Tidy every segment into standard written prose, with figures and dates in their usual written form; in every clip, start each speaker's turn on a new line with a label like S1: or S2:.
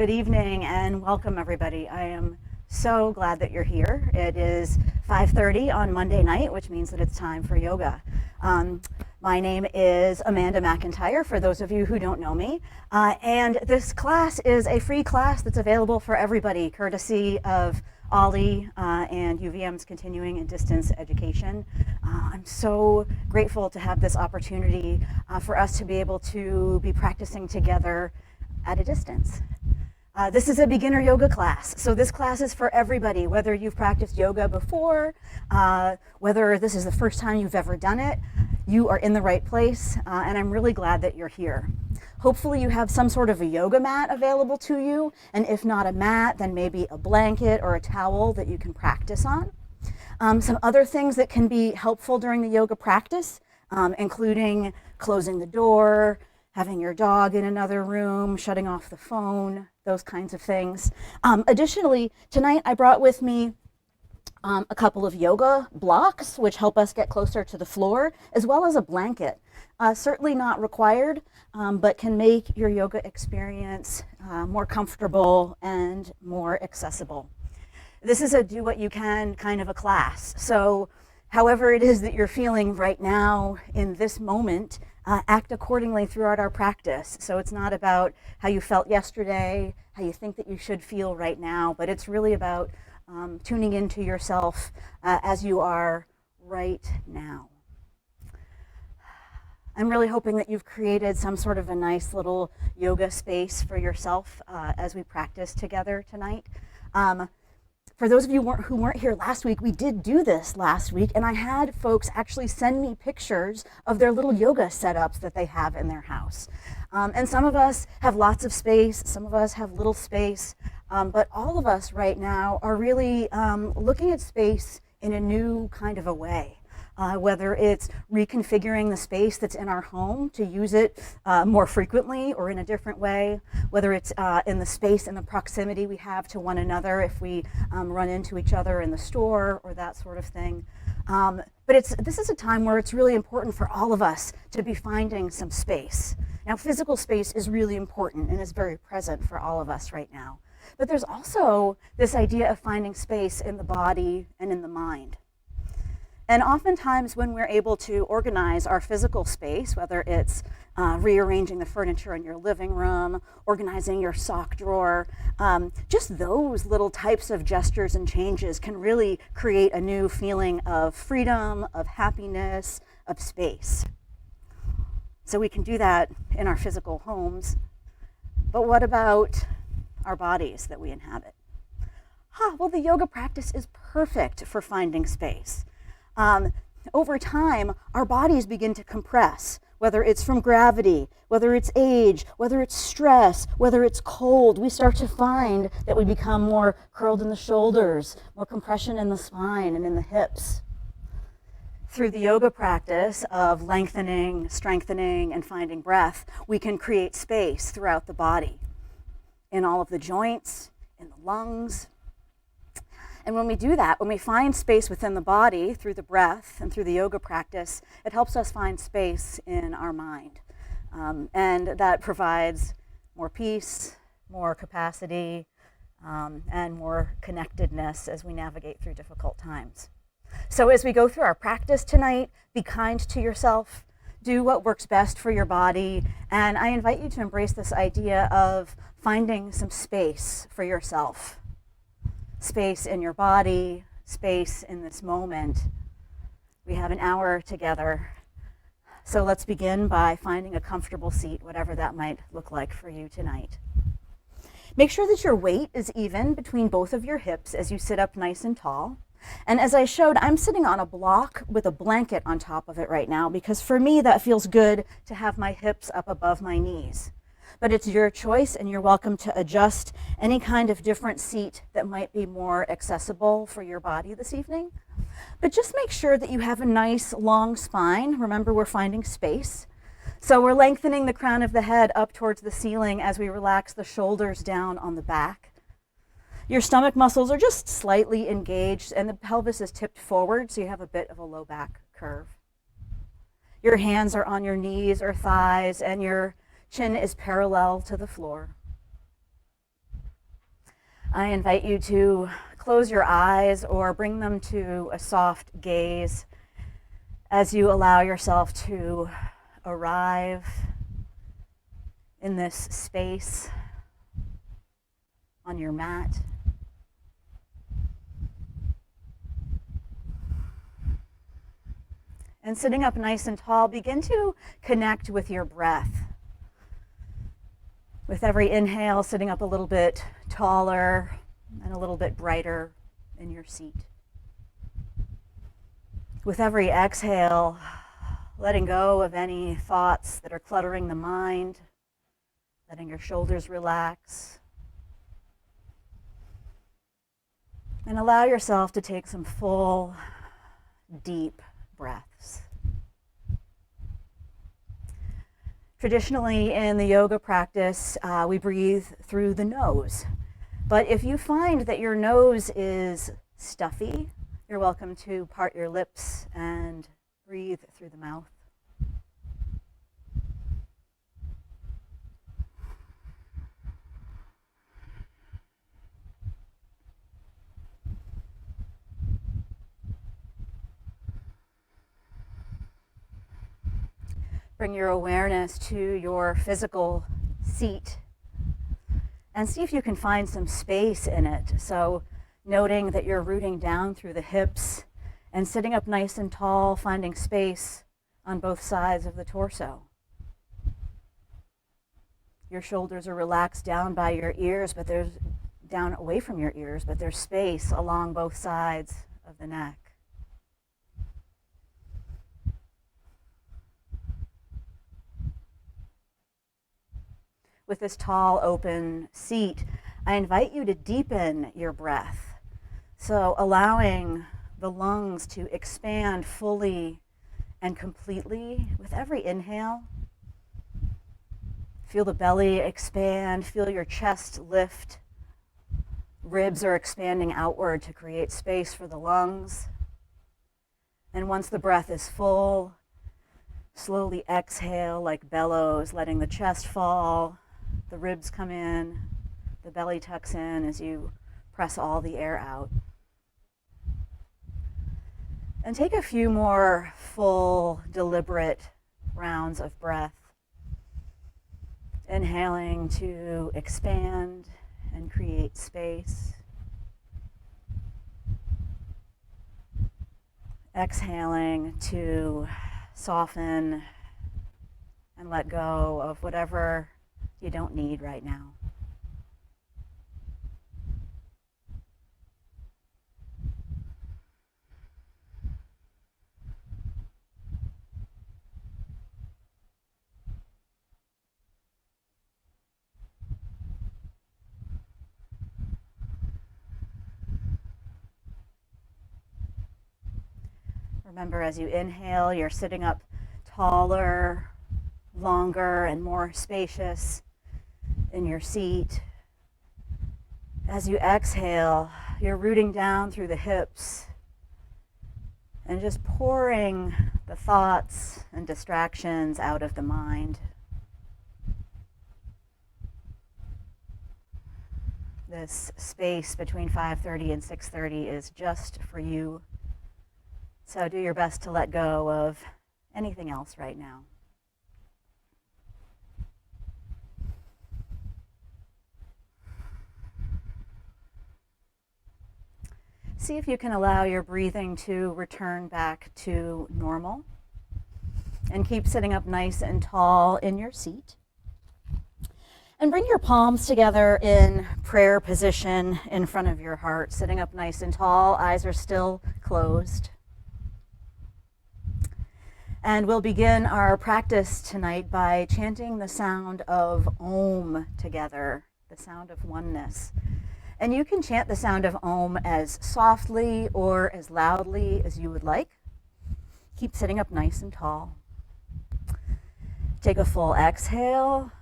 S1: Good evening and welcome everybody. I am so glad that you're here. It is 5:30 on Monday night, which means that it's time for yoga. My name is Amanda McIntire, for those of you who don't know me. And this class is a free class that's available for everybody, courtesy of OLLI and UVM's Continuing and Distance Education. I'm so grateful to have this opportunity for us to be able to be practicing together at a distance. This is a beginner yoga class, so this class is for everybody, whether you've practiced yoga before, whether this is the first time you've ever done it. You are in the right place, and I'm really glad that you're here. Hopefully you have some sort of a yoga mat available to you, and if not a mat, then maybe a blanket or a towel that you can practice on. Some other things that can be helpful during the yoga practice, including closing the door, having your dog in another room, shutting off the phone, those kinds of things. Additionally, tonight I brought with me a couple of yoga blocks, which help us get closer to the floor, as well as a blanket. Certainly not required, but can make your yoga experience more comfortable and more accessible. This is a do what you can kind of a class. So however it is that you're feeling right now in this moment, act accordingly throughout our practice. So it's not about how you felt yesterday, how you think that you should feel right now, but it's really about tuning into yourself as you are right now. I'm really hoping that you've created some sort of a nice little yoga space for yourself as we practice together tonight. For those of you who weren't here last week, we did do this last week, and I had folks actually send me pictures of their little yoga setups that they have in their house. And some of us have lots of space, some of us have little space, but all of us right now are really looking at space in a new kind of a way. Whether it's reconfiguring the space that's in our home to use it more frequently or in a different way, whether it's in the space and the proximity we have to one another if we run into each other in the store or that sort of thing. But this is a time where it's really important for all of us to be finding some space. Now, physical space is really important and is very present for all of us right now. But there's also this idea of finding space in the body and in the mind. And oftentimes when we're able to organize our physical space, whether it's rearranging the furniture in your living room, organizing your sock drawer, just those little types of gestures and changes can really create a new feeling of freedom, of happiness, of space. So we can do that in our physical homes, but what about our bodies that we inhabit? Well, the yoga practice is perfect for finding space. Over time, our bodies begin to compress, whether it's from gravity, whether it's age, whether it's stress, whether it's cold. We start to find that we become more curled in the shoulders, more compression in the spine and in the hips. Through the yoga practice of lengthening, strengthening, and finding breath, we can create space throughout the body, in all of the joints, in the lungs. And when we do that, when we find space within the body through the breath and through the yoga practice, it helps us find space in our mind. And that provides more peace, more capacity, and more connectedness as we navigate through difficult times. So as we go through our practice tonight, be kind to yourself, do what works best for your body, and I invite you to embrace this idea of finding some space for yourself. Space in your body, space in this moment. We have an hour together. So let's begin by finding a comfortable seat, whatever that might look like for you tonight. Make sure that your weight is even between both of your hips as you sit up nice and tall. And as I showed, I'm sitting on a block with a blanket on top of it right now because for me that feels good to have my hips up above my knees. But it's your choice and you're welcome to adjust any kind of different seat that might be more accessible for your body this evening. But just make sure that you have a nice long spine. Remember, we're finding space. So we're lengthening the crown of the head up towards the ceiling as we relax the shoulders down on the back. Your stomach muscles are just slightly engaged and the pelvis is tipped forward, so you have a bit of a low back curve. Your hands are on your knees or thighs and your chin is parallel to the floor. I invite you to close your eyes or bring them to a soft gaze as you allow yourself to arrive in this space on your mat. And sitting up nice and tall, begin to connect with your breath. With every inhale, sitting up a little bit taller and a little bit brighter in your seat. With every exhale, letting go of any thoughts that are cluttering the mind, letting your shoulders relax. And allow yourself to take some full, deep breaths. Traditionally, in the yoga practice, we breathe through the nose. But if you find that your nose is stuffy, you're welcome to part your lips and breathe through the mouth. Bring your awareness to your physical seat and see if you can find some space in it. So noting that you're rooting down through the hips and sitting up nice and tall, finding space on both sides of the torso. Your shoulders are relaxed down by your ears, but there's down away from your ears, but there's space along both sides of the neck. With this tall, open seat, I invite you to deepen your breath. So allowing the lungs to expand fully and completely with every inhale. Feel the belly expand, feel your chest lift. Ribs are expanding outward to create space for the lungs. And once the breath is full, slowly exhale like bellows, letting the chest fall. The ribs come in, the belly tucks in as you press all the air out. And take a few more full, deliberate rounds of breath. Inhaling to expand and create space. Exhaling to soften and let go of whatever you don't need right now. Remember, as you inhale, you're sitting up taller, longer, and more spacious in your seat. As you exhale, you're rooting down through the hips and just pouring the thoughts and distractions out of the mind. This space between 5:30 and 6:30 is just for you. So do your best to let go of anything else right now. See if you can allow your breathing to return back to normal. And keep sitting up nice and tall in your seat. And bring your palms together in prayer position in front of your heart, sitting up nice and tall, eyes are still closed. And we'll begin our practice tonight by chanting the sound of Om together, the sound of oneness. And you can chant the sound of Om as softly or as loudly as you would like. Keep sitting up nice and tall. Take a full exhale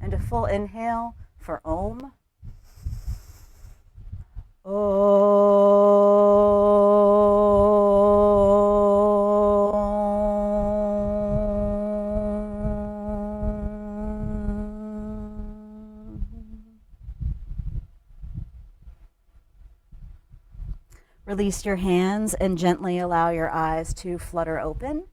S1: and a full inhale for Om. Release your hands and gently allow your eyes to flutter open.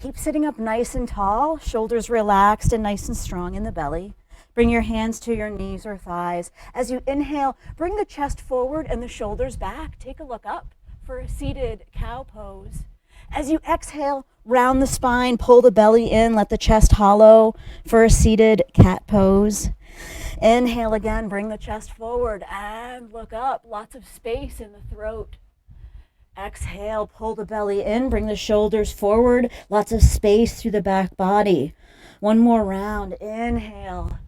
S1: Keep sitting up nice and tall, shoulders relaxed and nice and strong in the belly. Bring your hands to your knees or thighs. As you inhale, bring the chest forward and the shoulders back. Take a look up for a seated cow pose. As you exhale, round the spine, pull the belly in, let the chest hollow for a seated cat pose. Inhale again, bring the chest forward and look up. Lots of space in the throat. Exhale, pull the belly in, bring the shoulders forward. Lots of space through the back body. One more round. Inhale,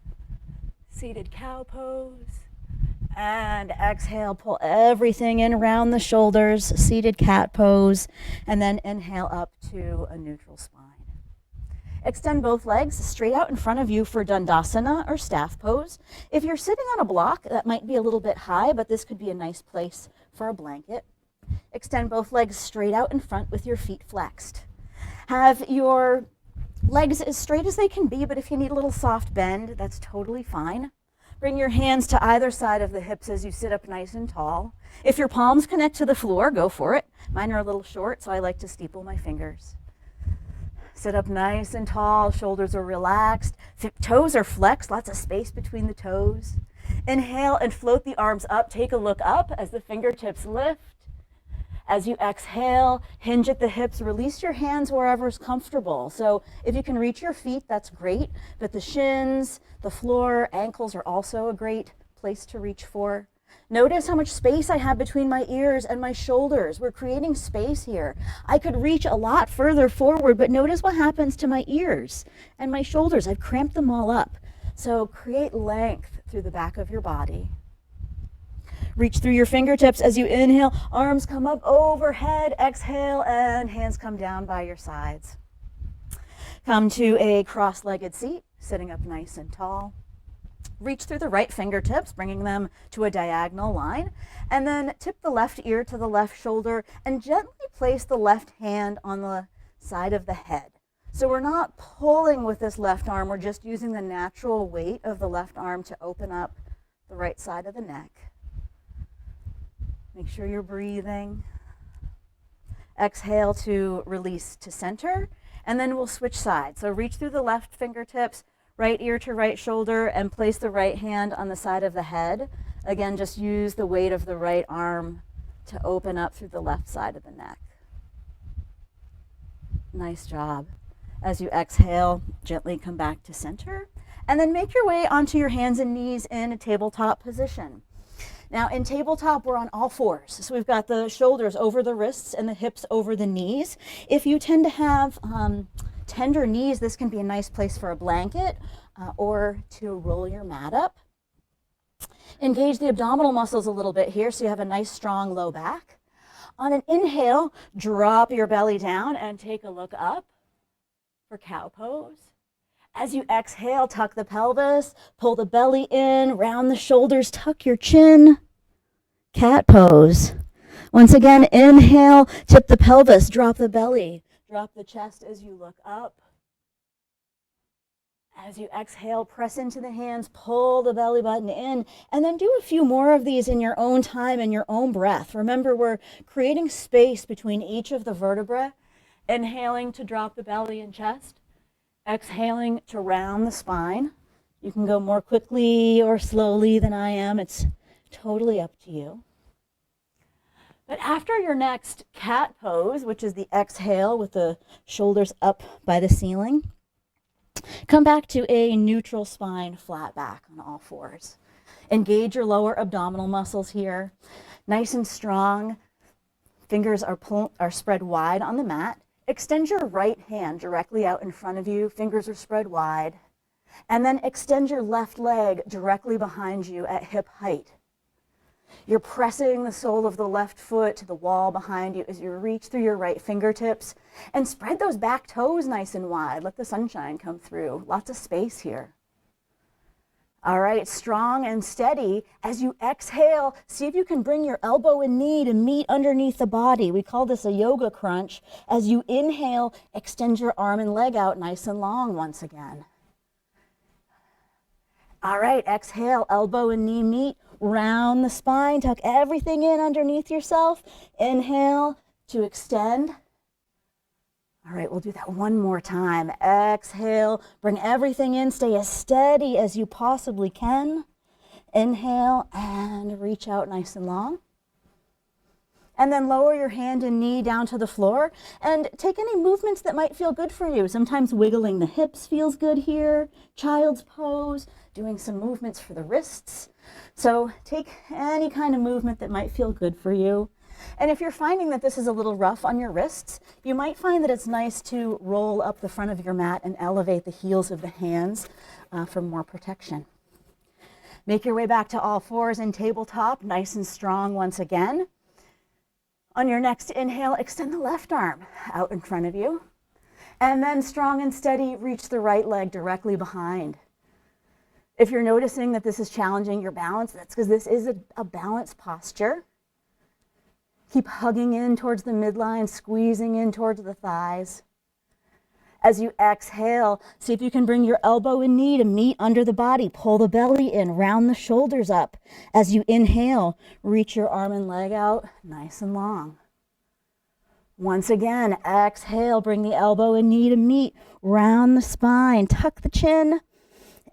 S1: seated cow pose. And exhale, pull everything in around the shoulders, seated cat pose. And then inhale up to a neutral spine. Extend both legs straight out in front of you for Dandasana or staff pose. If you're sitting on a block, that might be a little bit high, but this could be a nice place for a blanket. Extend both legs straight out in front with your feet flexed. Have your legs as straight as they can be, but if you need a little soft bend, that's totally fine. Bring your hands to either side of the hips as you sit up nice and tall. If your palms connect to the floor, go for it. Mine are a little short, so I like to steeple my fingers. Sit up nice and tall, shoulders are relaxed, toes are flexed, lots of space between the toes. Inhale and float the arms up. Take a look up as the fingertips lift. As you exhale, hinge at the hips, release your hands wherever is comfortable. So if you can reach your feet, that's great, but the shins, the floor, ankles are also a great place to reach for. Notice how much space I have between my ears and my shoulders. We're creating space here. I could reach a lot further forward, but notice what happens to my ears and my shoulders. I've cramped them all up. So create length through the back of your body. Reach through your fingertips as you inhale, arms come up overhead, exhale, and hands come down by your sides. Come to a cross-legged seat, sitting up nice and tall. Reach through the right fingertips, bringing them to a diagonal line, and then tip the left ear to the left shoulder and gently place the left hand on the side of the head. So we're not pulling with this left arm, we're just using the natural weight of the left arm to open up the right side of the neck. Make sure you're breathing. Exhale to release to center, and then we'll switch sides. So reach through the left fingertips, right ear to right shoulder, and place the right hand on the side of the head. Again, just use the weight of the right arm to open up through the left side of the neck. Nice job. As you exhale, gently come back to center, and then make your way onto your hands and knees in a tabletop position. Now in tabletop, we're on all fours. So we've got the shoulders over the wrists and the hips over the knees. If you tend to have tender knees, this can be a nice place for a blanket or to roll your mat up. Engage the abdominal muscles a little bit here so you have a nice strong low back. On an inhale, drop your belly down and take a look up for cow pose. As you exhale, tuck the pelvis, pull the belly in, round the shoulders, tuck your chin. Cat pose. Once again, inhale, tip the pelvis, drop the belly, drop the chest as you look up. As you exhale, press into the hands, pull the belly button in, and then do a few more of these in your own time and your own breath. Remember, we're creating space between each of the vertebrae, inhaling to drop the belly and chest. Exhaling to round the spine. You can go more quickly or slowly than I am. It's totally up to you. But after your next cat pose, which is the exhale with the shoulders up by the ceiling, come back to a neutral spine, flat back on all fours. Engage your lower abdominal muscles here. Nice and strong. Fingers are spread wide on the mat. Extend your right hand directly out in front of you. Fingers are spread wide. And then extend your left leg directly behind you at hip height. You're pressing the sole of the left foot to the wall behind you as you reach through your right fingertips and spread those back toes nice and wide. Let the sunshine come through. Lots of space here. All right, strong and steady. As you exhale, see if you can bring your elbow and knee to meet underneath the body. We call this a yoga crunch. As you inhale, extend your arm and leg out nice and long once again. All right, exhale, elbow and knee meet. round the spine, tuck everything in underneath yourself. Inhale to extend. All right, we'll do that one more time. Exhale, bring everything in, stay as steady as you possibly can. Inhale and reach out nice and long. And then lower your hand and knee down to the floor and take any movements that might feel good for you. Sometimes wiggling the hips feels good here. Child's pose, doing some movements for the wrists. So take any kind of movement that might feel good for you. And if you're finding that this is a little rough on your wrists, you might find that it's nice to roll up the front of your mat and elevate the heels of the hands for more protection. Make your way back to all fours in tabletop, nice and strong once again. On your next inhale, extend the left arm out in front of you. And then strong and steady, reach the right leg directly behind. If you're noticing that this is challenging your balance, that's because this is a balance posture. Keep hugging in towards the midline, squeezing in towards the thighs. As you exhale, see if you can bring your elbow and knee to meet under the body. Pull the belly in, round the shoulders up. As you inhale, reach your arm and leg out nice and long. Once again, exhale, bring the elbow and knee to meet, round the spine, tuck the chin.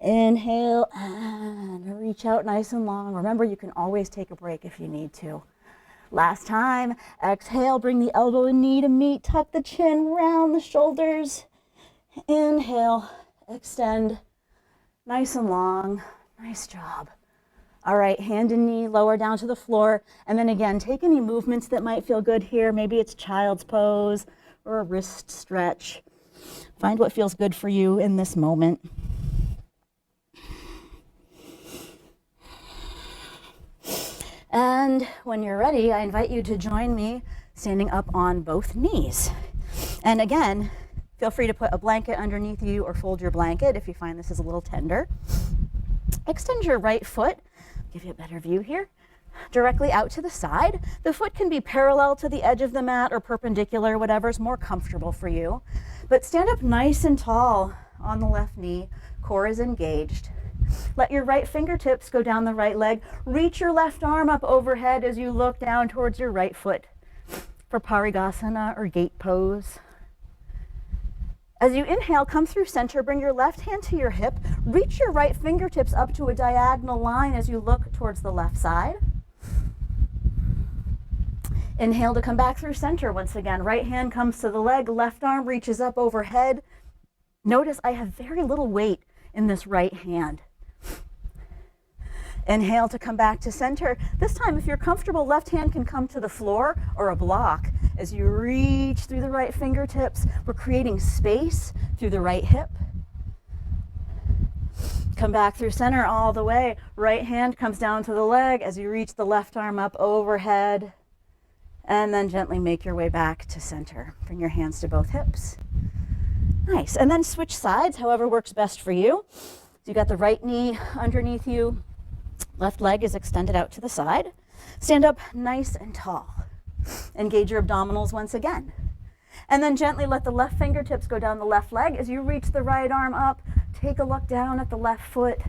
S1: Inhale and reach out nice and long. Remember, you can always take a break if you need to. Last time, exhale, bring the elbow and knee to meet, tuck the chin, round the shoulders. Inhale, extend, nice and long, nice job. All right, hand and knee lower down to the floor. And then again, take any movements that might feel good here. Maybe it's child's pose or a wrist stretch. Find what feels good for you in this moment. And when you're ready, I invite you to join me standing up on both knees. And again, feel free to put a blanket underneath you or fold your blanket if you find this is a little tender. Extend your right foot, give you a better view here, directly out to the side. The foot can be parallel to the edge of the mat or perpendicular, whatever's more comfortable for you. But stand up nice and tall on the left knee, core is engaged. Let your right fingertips go down the right leg. Reach your left arm up overhead as you look down towards your right foot for Parigasana or gate pose. As you inhale, come through center, bring your left hand to your hip. Reach your right fingertips up to a diagonal line as you look towards the left side. Inhale to come back through center once again. Right hand comes to the leg, left arm reaches up overhead. Notice I have very little weight in this right hand. Inhale to come back to center. This time, if you're comfortable, left hand can come to the floor or a block. As you reach through the right fingertips, we're creating space through the right hip. Come back through center all the way. Right hand comes down to the leg as you reach the left arm up overhead. And then gently make your way back to center. Bring your hands to both hips. Nice. And then switch sides, however works best for you. So you got the right knee underneath you. Left leg is extended out to the side. Stand up nice and tall. Engage your abdominals once again. And then gently let the left fingertips go down the left leg. As you reach the right arm up, take a look down at the left foot.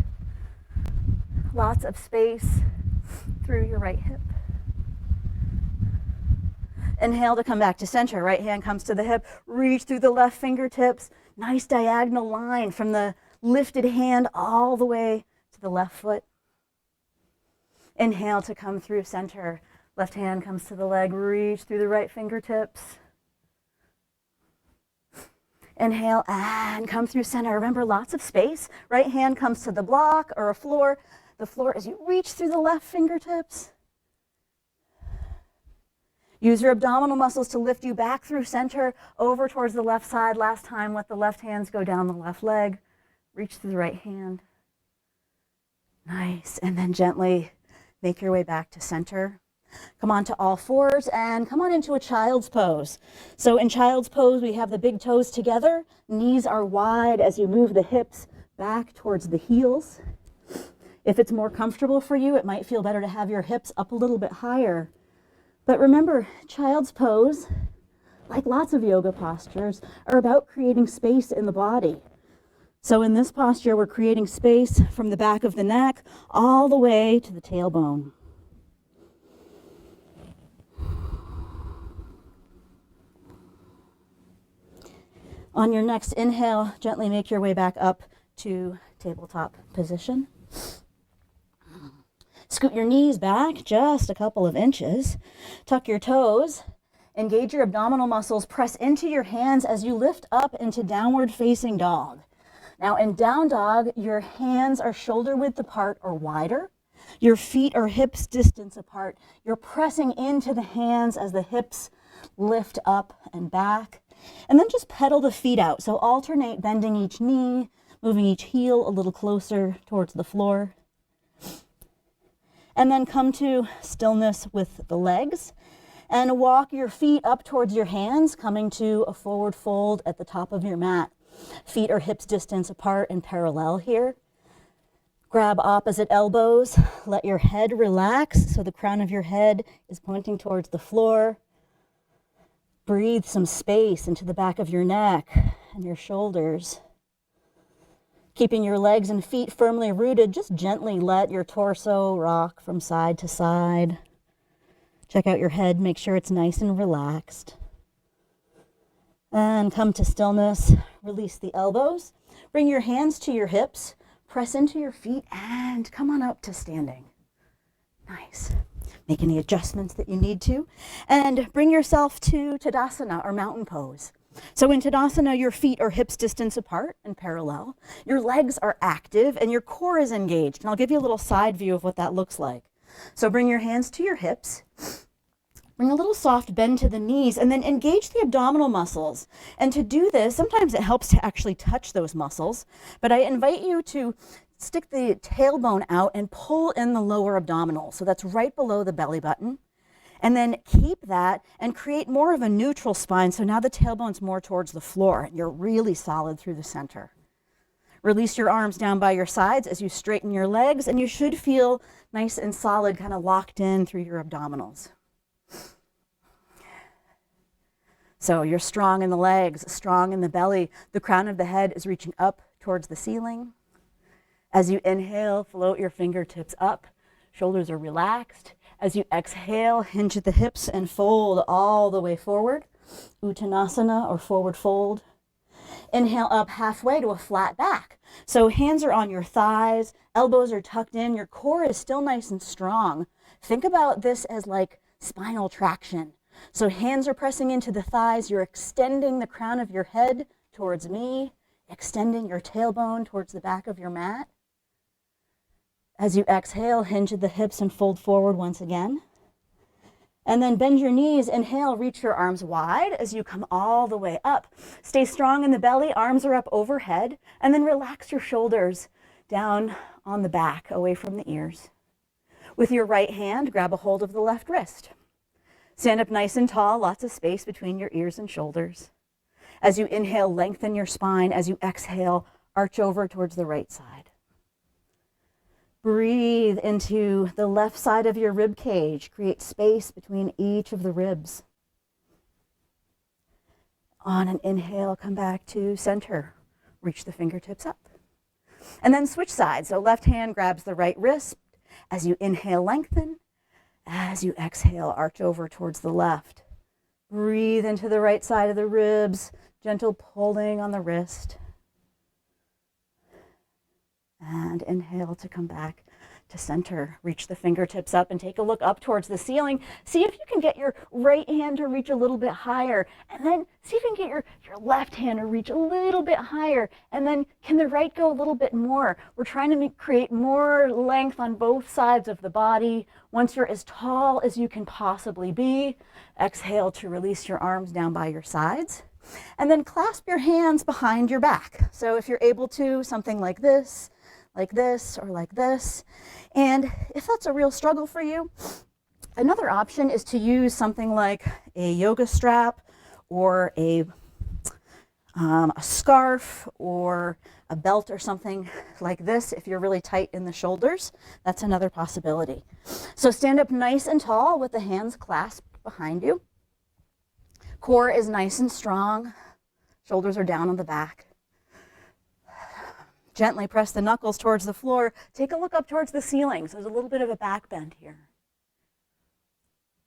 S1: Lots of space through your right hip. Inhale to come back to center. Right hand comes to the hip. Reach through the left fingertips. Nice diagonal line from the lifted hand all the way to the left foot. Inhale to come through center. Left hand comes to the leg. Reach through the right fingertips. Inhale and come through center. Remember, lots of space. Right hand comes to the block or a floor. The floor as you reach through the left fingertips. Use your abdominal muscles to lift you back through center, over towards the left side. Last time, let the left hands go down the left leg. Reach through the right hand. Nice. And then gently make your way back to center. Come on to all fours and come on into a child's pose. So in child's pose, we have the big toes together. Knees are wide as you move the hips back towards the heels. If it's more comfortable for you, it might feel better to have your hips up a little bit higher. But remember, child's pose, like lots of yoga postures, are about creating space in the body. So in this posture, we're creating space from the back of the neck all the way to the tailbone. On your next inhale, gently make your way back up to tabletop position. Scoot your knees back just a couple of inches. Tuck your toes. Engage your abdominal muscles. Press into your hands as you lift up into downward facing dog. Now in down dog, your hands are shoulder width apart or wider. Your feet are hips distance apart. You're pressing into the hands as the hips lift up and back. And then just pedal the feet out. So alternate bending each knee, moving each heel a little closer towards the floor. And then come to stillness with the legs and walk your feet up towards your hands, coming to a forward fold at the top of your mat. Feet are hips distance apart and parallel here. Grab opposite elbows. Let your head relax so the crown of your head is pointing towards the floor. Breathe some space into the back of your neck and your shoulders. Keeping your legs and feet firmly rooted, just gently let your torso rock from side to side. Check out your head, make sure it's nice and relaxed. And come to stillness. Release the elbows. Bring your hands to your hips. Press into your feet and come on up to standing. Nice. Make any adjustments that you need to. And bring yourself to Tadasana or mountain pose. So in Tadasana, your feet are hips distance apart and parallel. Your legs are active and your core is engaged. And I'll give you a little side view of what that looks like. So bring your hands to your hips. Bring a little soft bend to the knees and then engage the abdominal muscles. And to do this, sometimes it helps to actually touch those muscles, but I invite you to stick the tailbone out and pull in the lower abdominal. So that's right below the belly button. And then keep that and create more of a neutral spine. So now the tailbone's more towards the floor and you're really solid through the center. Release your arms down by your sides as you straighten your legs and you should feel nice and solid, kind of locked in through your abdominals. So you're strong in the legs, strong in the belly. The crown of the head is reaching up towards the ceiling. As you inhale, float your fingertips up. Shoulders are relaxed. As you exhale, hinge at the hips and fold all the way forward. Uttanasana or forward fold. Inhale up halfway to a flat back. So hands are on your thighs, elbows are tucked in, your core is still nice and strong. Think about this as like spinal traction. So hands are pressing into the thighs, you're extending the crown of your head towards me, extending your tailbone towards the back of your mat. As you exhale, hinge at the hips and fold forward once again. And then bend your knees, inhale, reach your arms wide as you come all the way up. Stay strong in the belly, arms are up overhead, and then relax your shoulders down on the back, away from the ears. With your right hand, grab a hold of the left wrist. Stand up nice and tall, lots of space between your ears and shoulders. As you inhale, lengthen your spine. As you exhale, arch over towards the right side. Breathe into the left side of your rib cage. Create space between each of the ribs. On an inhale, come back to center. Reach the fingertips up. And then switch sides. So left hand grabs the right wrist. As you inhale, lengthen. As you exhale, arch over towards the left. Breathe into the right side of the ribs, gentle pulling on the wrist. And inhale to come back to center. Reach the fingertips up and take a look up towards the ceiling. See if you can get your right hand to reach a little bit higher. And then see if you can get your left hand to reach a little bit higher. And then can the right go a little bit more? We're trying to create more length on both sides of the body. Once you're as tall as you can possibly be, exhale to release your arms down by your sides. And then clasp your hands behind your back. So if you're able to, something like this, or like this. And if that's a real struggle for you, another option is to use something like a yoga strap or a scarf or a belt or something like this. If you're really tight in the shoulders, that's another possibility. So stand up nice and tall with the hands clasped behind you. Core is nice and strong. Shoulders are down on the back. Gently press the knuckles towards the floor. Take a look up towards the ceiling. So there's a little bit of a back bend here.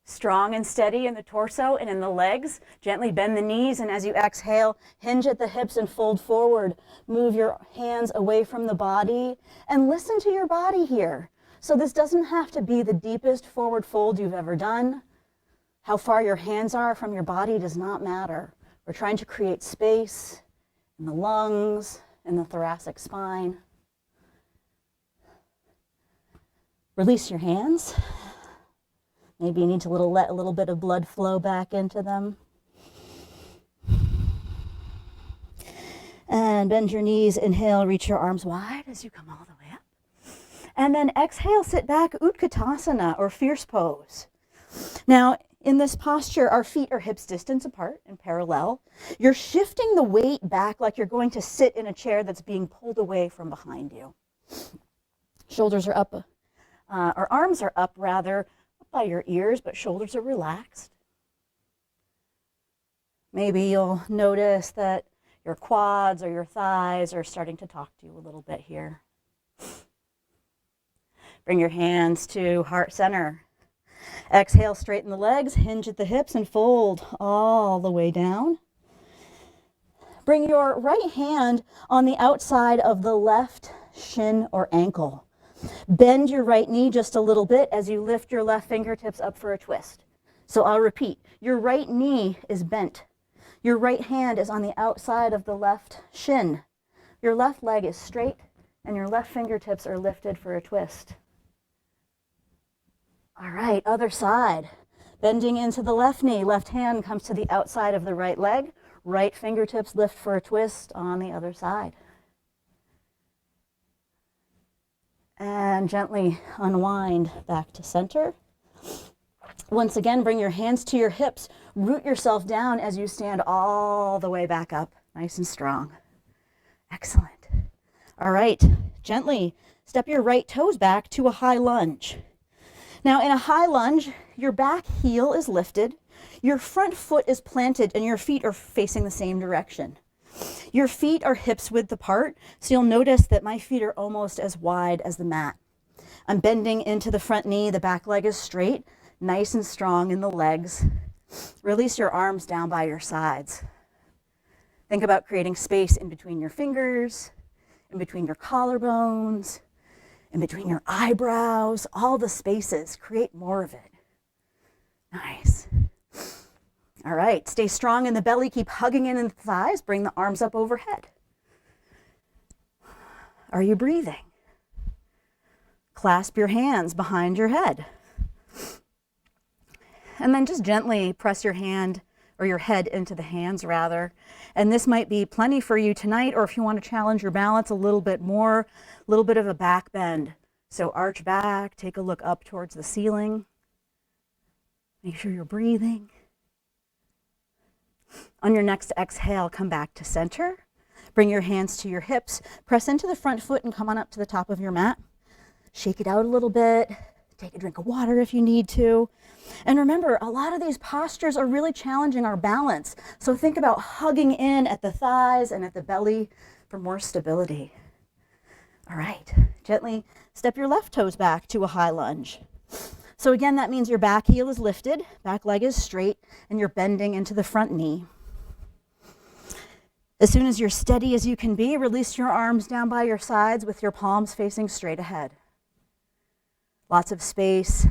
S1: Strong and steady in the torso and in the legs. Gently bend the knees, and as you exhale, hinge at the hips and fold forward. Move your hands away from the body and listen to your body here. So this doesn't have to be the deepest forward fold you've ever done. How far your hands are from your body does not matter. We're trying to create space in the lungs, in the thoracic spine. Release your hands. Maybe you need to let a little bit of blood flow back into them. And bend your knees. Inhale, reach your arms wide as you come all the way up. And then exhale, sit back, Utkatasana, or fierce pose. Now, in this posture, our feet are hips distance apart and parallel. You're shifting the weight back like you're going to sit in a chair that's being pulled away from behind you. Shoulders are up, or arms are up rather, by your ears, but shoulders are relaxed. Maybe you'll notice that your quads or your thighs are starting to talk to you a little bit here. Bring your hands to heart center. Exhale, straighten the legs, hinge at the hips, and fold all the way down. Bring your right hand on the outside of the left shin or ankle. Bend your right knee just a little bit as you lift your left fingertips up for a twist. So I'll repeat. Your right knee is bent. Your right hand is on the outside of the left shin. Your left leg is straight, and your left fingertips are lifted for a twist. All right, other side. Bending into the left knee. Left hand comes to the outside of the right leg. Right fingertips lift for a twist on the other side. And gently unwind back to center. Once again, bring your hands to your hips. Root yourself down as you stand all the way back up, nice and strong. Excellent. All right, gently step your right toes back to a high lunge. Now, in a high lunge, your back heel is lifted, your front foot is planted, and your feet are facing the same direction. Your feet are hips width apart, so you'll notice that my feet are almost as wide as the mat. I'm bending into the front knee, the back leg is straight, nice and strong in the legs. Release your arms down by your sides. Think about creating space in between your fingers, in between your collarbones, in between your eyebrows, all the spaces. Create more of it. Nice. All right, stay strong in the belly, keep hugging in the thighs, bring the arms up overhead. Are you breathing? Clasp your hands behind your head. And then just gently press your hand or your head into the hands rather. And this might be plenty for you tonight, or if you want to challenge your balance a little bit more, a little bit of a back bend. So arch back, take a look up towards the ceiling. Make sure you're breathing. On your next exhale, come back to center. Bring your hands to your hips. Press into the front foot and come on up to the top of your mat. Shake it out a little bit. Take a drink of water if you need to. And remember, a lot of these postures are really challenging our balance. So think about hugging in at the thighs and at the belly for more stability. All right, gently step your left toes back to a high lunge. So again, that means your back heel is lifted, back leg is straight, and you're bending into the front knee. As soon as you're steady as you can be, release your arms down by your sides with your palms facing straight ahead. Lots of space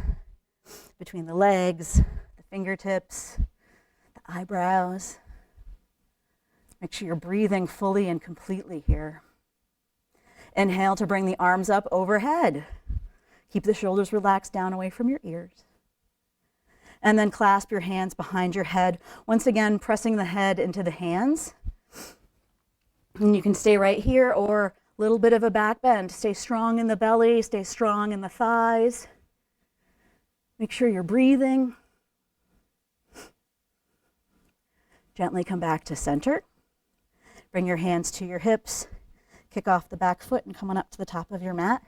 S1: between the legs, the fingertips, the eyebrows. Make sure you're breathing fully and completely here. Inhale to bring the arms up overhead. Keep the shoulders relaxed down away from your ears. And then clasp your hands behind your head. Once again, pressing the head into the hands. And you can stay right here, or a little bit of a back bend. Stay strong in the belly, stay strong in the thighs. Make sure you're breathing. Gently come back to center. Bring your hands to your hips. Kick off the back foot and come on up to the top of your mat.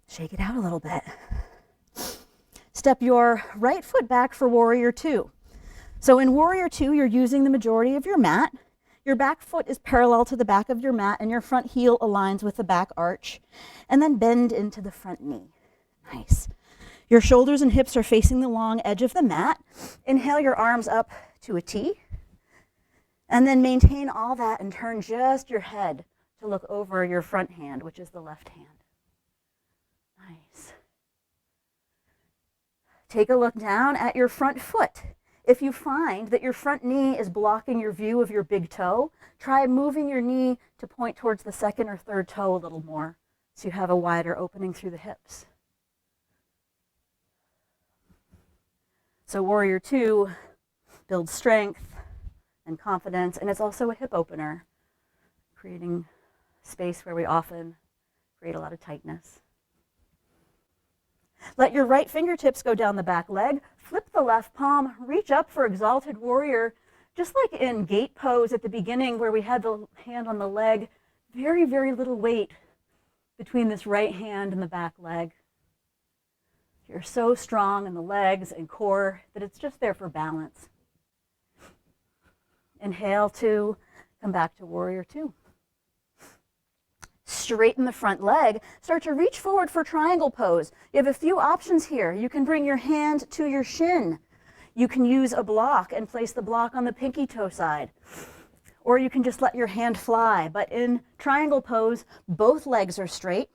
S1: Shake it out a little bit. Step your right foot back for warrior two. So in warrior two, you're using the majority of your mat. Your back foot is parallel to the back of your mat and your front heel aligns with the back arch. And then bend into the front knee. Nice. Your shoulders and hips are facing the long edge of the mat. Inhale your arms up to a T. And then maintain all that and turn just your head to look over your front hand, which is the left hand. Nice. Take a look down at your front foot. If you find that your front knee is blocking your view of your big toe, try moving your knee to point towards the second or third toe a little more so you have a wider opening through the hips. So Warrior 2 builds strength and confidence, and it's also a hip opener, creating space where we often create a lot of tightness. Let your right fingertips go down the back leg, flip the left palm, reach up for Exalted Warrior, just like in gate pose at the beginning where we had the hand on the leg, very, very little weight between this right hand and the back leg. You're so strong in the legs and core that it's just there for balance. Inhale 2, come back to Warrior 2. Straighten the front leg. Start to reach forward for triangle pose. You have a few options here. You can bring your hand to your shin. You can use a block and place the block on the pinky toe side. Or you can just let your hand fly. But in triangle pose, both legs are straight.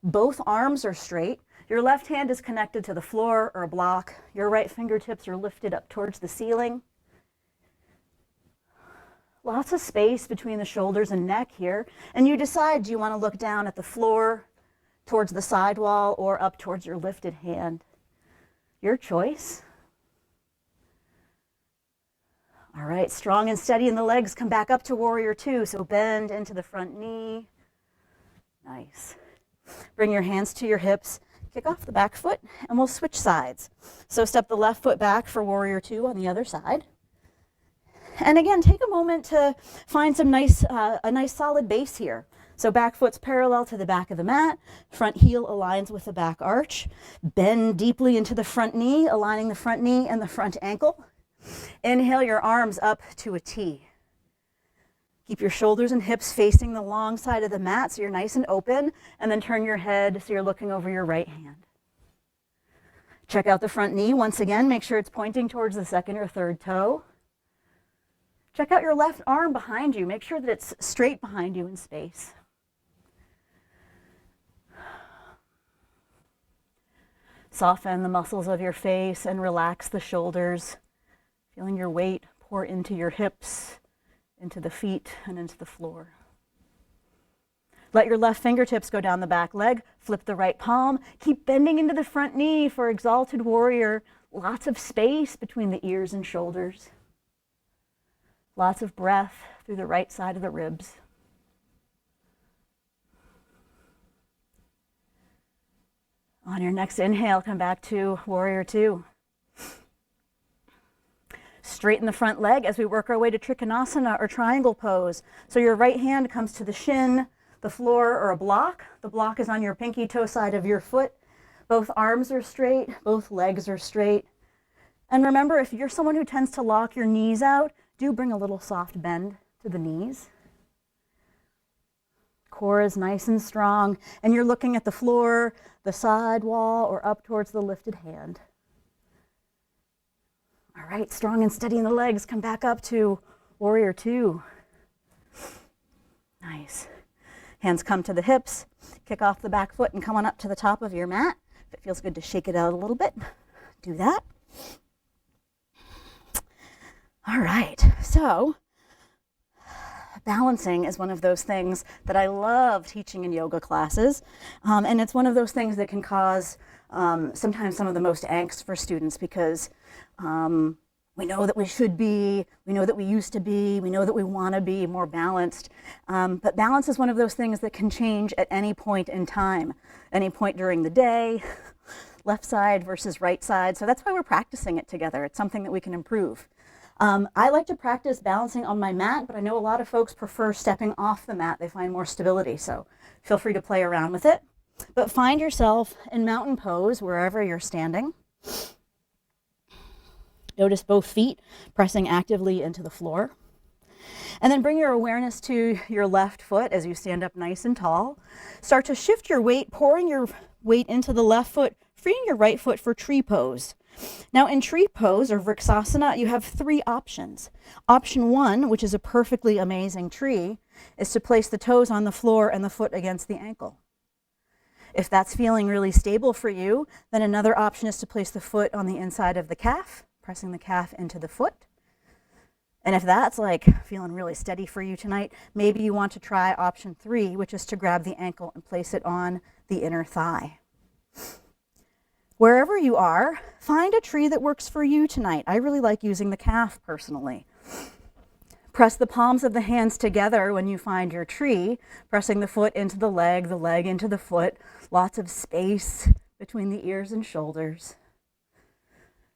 S1: Both arms are straight. Your left hand is connected to the floor or a block. Your right fingertips are lifted up towards the ceiling. Lots of space between the shoulders and neck here. And you decide, do you want to look down at the floor, towards the sidewall, or up towards your lifted hand? Your choice. All right, strong and steady in the legs. Come back up to Warrior 2. So bend into the front knee. Nice. Bring your hands to your hips. Kick off the back foot, and we'll switch sides. So step the left foot back for Warrior 2 on the other side. And again, take a moment to find some a nice solid base here. So back foot's parallel to the back of the mat. Front heel aligns with the back arch. Bend deeply into the front knee, aligning the front knee and the front ankle. Inhale your arms up to a T. Keep your shoulders and hips facing the long side of the mat so you're nice and open, and then turn your head so you're looking over your right hand. Check out the front knee once again. Make sure it's pointing towards the second or third toe. Check out your left arm behind you. Make sure that it's straight behind you in space. Soften the muscles of your face and relax the shoulders, feeling your weight pour into your hips, into the feet, and into the floor. Let your left fingertips go down the back leg. Flip the right palm. Keep bending into the front knee for Exalted Warrior. Lots of space between the ears and shoulders. Lots of breath through the right side of the ribs. On your next inhale, come back to Warrior 2. Straighten the front leg as we work our way to Trikonasana or triangle pose. So your right hand comes to the shin, the floor, or a block. The block is on your pinky toe side of your foot. Both arms are straight, both legs are straight. And remember, if you're someone who tends to lock your knees out, do bring a little soft bend to the knees. Core is nice and strong, and you're looking at the floor, the side wall, or up towards the lifted hand. All right, strong and steady in the legs. Come back up to Warrior 2. Nice. Hands come to the hips. Kick off the back foot and come on up to the top of your mat. If it feels good to shake it out a little bit, do that. All right, so balancing is one of those things that I love teaching in yoga classes, and it's one of those things that can cause sometimes some of the most angst for students because we know that we should be, we know that we used to be, we know that we want to be more balanced, but balance is one of those things that can change at any point in time, any point during the day, left side versus right side, so that's why we're practicing it together. It's something that we can improve. I like to practice balancing on my mat, but I know a lot of folks prefer stepping off the mat. They find more stability, so feel free to play around with it. But find yourself in mountain pose wherever you're standing. Notice both feet pressing actively into the floor. And then bring your awareness to your left foot as you stand up nice and tall. Start to shift your weight, pouring your weight into the left foot, freeing your right foot for tree pose. Now in tree pose or Vrksasana, you have 3 options. Option 1, which is a perfectly amazing tree, is to place the toes on the floor and the foot against the ankle. If that's feeling really stable for you, then another option is to place the foot on the inside of the calf, pressing the calf into the foot. And if that's like feeling really steady for you tonight, maybe you want to try option 3, which is to grab the ankle and place it on the inner thigh. Wherever you are, find a tree that works for you tonight. I really like using the calf personally. Press the palms of the hands together when you find your tree, pressing the foot into the leg into the foot. Lots of space between the ears and shoulders.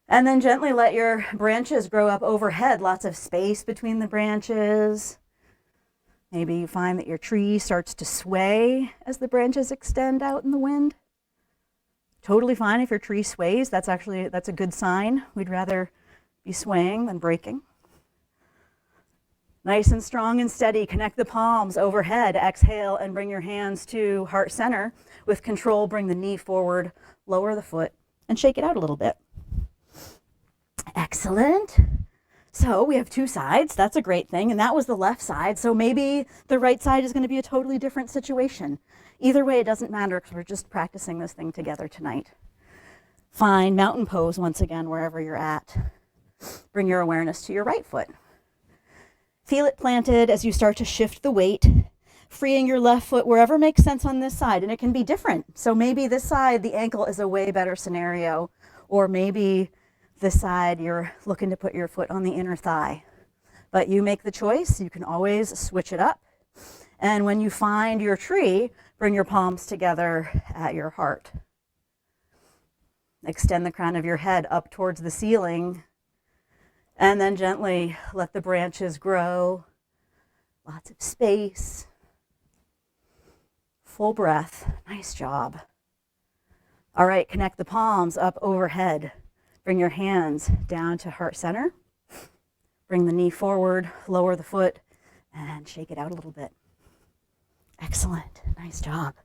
S1: And then gently let your branches grow up overhead. Lots of space between the branches. Maybe you find that your tree starts to sway as the branches extend out in the wind. Totally fine if your tree sways. That's a good sign. We'd rather be swaying than breaking. Nice and strong and steady. Connect the palms overhead. Exhale and bring your hands to heart center. With control, bring the knee forward, lower the foot, and shake it out a little bit. Excellent. So we have 2 sides. That's a great thing. And that was the left side. So maybe the right side is going to be a totally different situation. Either way, it doesn't matter because we're just practicing this thing together tonight. Find mountain pose once again, wherever you're at. Bring your awareness to your right foot. Feel it planted as you start to shift the weight, freeing your left foot wherever makes sense on this side. And it can be different. So maybe this side, the ankle is a way better scenario. Or maybe this side, you're looking to put your foot on the inner thigh. But you make the choice. You can always switch it up. And when you find your tree, bring your palms together at your heart. Extend the crown of your head up towards the ceiling. And then gently let the branches grow. Lots of space. Full breath. Nice job. All right, connect the palms up overhead. Bring your hands down to heart center. Bring the knee forward, lower the foot, and shake it out a little bit. Excellent. Nice job.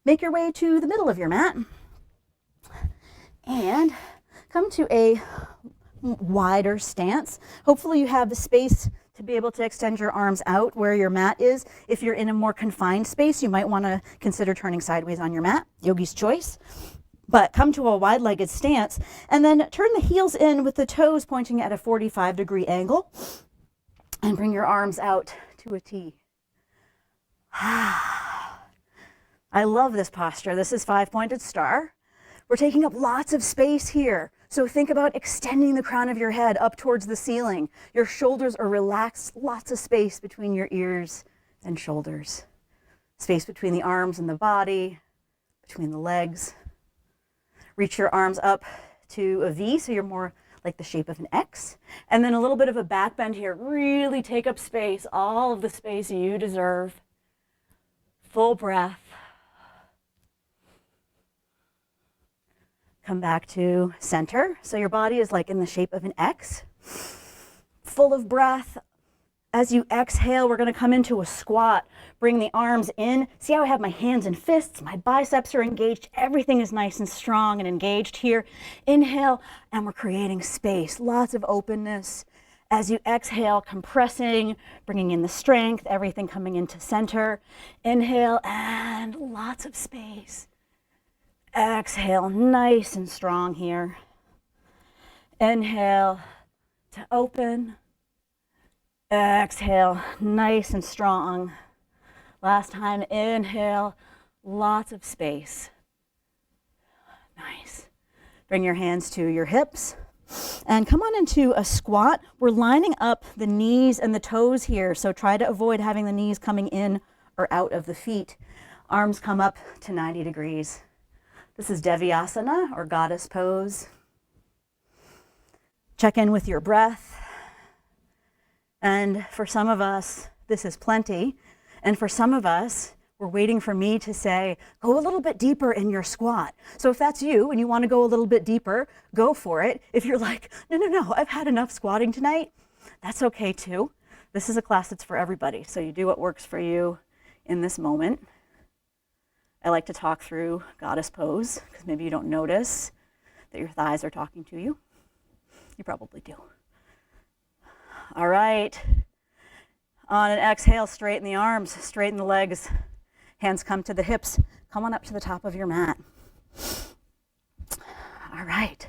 S1: Make your way to the middle of your mat and come to a wider stance. Hopefully you have the space to be able to extend your arms out where your mat is. If you're in a more confined space, you might want to consider turning sideways on your mat. Yogi's choice. But come to a wide-legged stance and then turn the heels in with the toes pointing at a 45-degree angle and bring your arms out to a T. I love this posture. This is 5-pointed star. We're taking up lots of space here. So think about extending the crown of your head up towards the ceiling. Your shoulders are relaxed, lots of space between your ears and shoulders. Space between the arms and the body, between the legs. Reach your arms up to a V, so you're more like the shape of an X. And then a little bit of a back bend here. Really take up space, all of the space you deserve. Full breath. Come back to center. So your body is like in the shape of an X. Full of breath. As you exhale, we're going to come into a squat. Bring the arms in. See how I have my hands and fists? My biceps are engaged. Everything is nice and strong and engaged here. Inhale, and we're creating space. Lots of openness. As you exhale, compressing, bringing in the strength, everything coming into center. Inhale, and lots of space. Exhale, nice and strong here. Inhale to open. Exhale, nice and strong. Last time, inhale, lots of space. Nice. Bring your hands to your hips and come on into a squat. We're lining up the knees and the toes here, so try to avoid having the knees coming in or out of the feet. Arms come up to 90 degrees. This is Devyasana or goddess pose. Check in with your breath. And for some of us, this is plenty. And for some of us, we're waiting for me to say, go a little bit deeper in your squat. So if that's you and you want to go a little bit deeper, go for it. If you're like, no, I've had enough squatting tonight, that's okay too. This is a class that's for everybody, so you do what works for you in this moment. I like to talk through goddess pose, because maybe you don't notice that your thighs are talking to you. You probably do. All right. On an exhale, straighten the arms, straighten the legs. Hands come to the hips. Come on up to the top of your mat. All right.